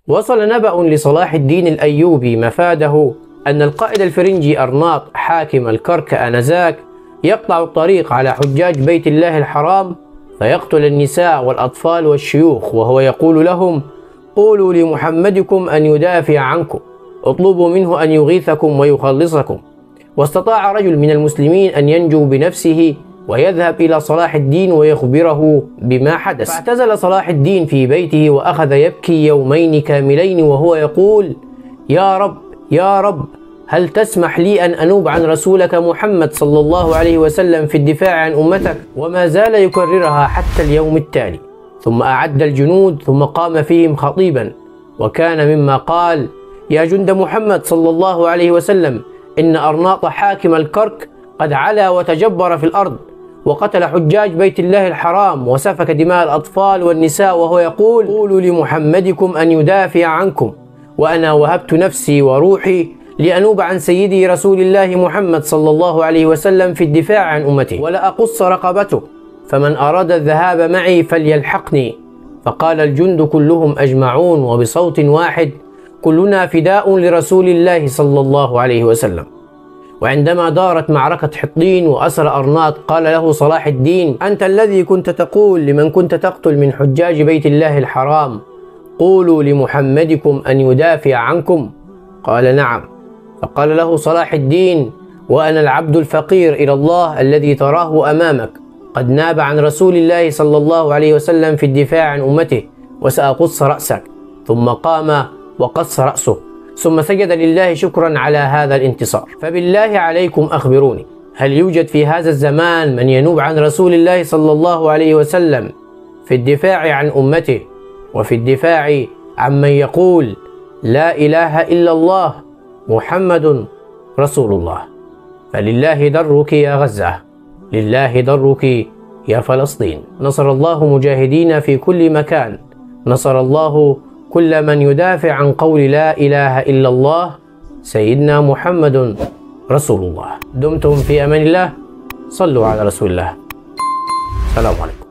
وصل نبأ لصلاح الدين الأيوبي مفاده أن القائد الفرنجي أرناط حاكم الكرك آنذاك يقطع الطريق على حجاج بيت الله الحرام فيقتل النساء والأطفال والشيوخ، وهو يقول لهم: قولوا لمحمدكم أن يدافع عنكم، اطلبوا منه أن يغيثكم ويخلصكم. واستطاع رجل من المسلمين أن ينجو بنفسه ويذهب إلى صلاح الدين ويخبره بما حدث. فاعتزل صلاح الدين في بيته وأخذ يبكي يومين كاملين وهو يقول: يا رب يا رب، هل تسمح لي أن أنوب عن رسولك محمد صلى الله عليه وسلم في الدفاع عن أمتك؟ وما زال يكررها حتى اليوم التالي. ثم أعد الجنود ثم قام فيهم خطيبا، وكان مما قال: يا جند محمد صلى الله عليه وسلم، إن أرناط حاكم الكرك قد علا وتجبر في الأرض وقتل حجاج بيت الله الحرام وسفك دماء الأطفال والنساء، وهو يقول: قولوا لمحمدكم أن يدافع عنكم، وأنا وهبت نفسي وروحي لأنوب عن سيدي رسول الله محمد صلى الله عليه وسلم في الدفاع عن أمته ولا أقص رقبته، فمن أراد الذهاب معي فليلحقني. فقال الجند كلهم أجمعون وبصوت واحد: كلنا فداء لرسول الله صلى الله عليه وسلم. وعندما دارت معركة حطين وأسر أرناط قال له صلاح الدين: أنت الذي كنت تقول لمن كنت تقتل من حجاج بيت الله الحرام: قولوا لمحمدكم أن يدافع عنكم؟ قال: نعم. فقال له صلاح الدين: وأنا العبد الفقير إلى الله الذي تراه أمامك قد ناب عن رسول الله صلى الله عليه وسلم في الدفاع عن أمته، وسأقص رأسك. ثم قام وقص رأسه، ثم سجد لله شكرا على هذا الانتصار. فبالله عليكم أخبروني، هل يوجد في هذا الزمان من ينوب عن رسول الله صلى الله عليه وسلم في الدفاع عن أمته وفي الدفاع عن من يقول لا إله إلا الله محمد رسول الله؟ فلله درك يا غزة، لله درك يا فلسطين. نصر الله مجاهدين في كل مكان، نصر الله كل من يدافع عن قول لا إله إلا الله سيدنا محمد رسول الله. دمتم في أمان الله، صلوا على رسول الله. السلام عليكم.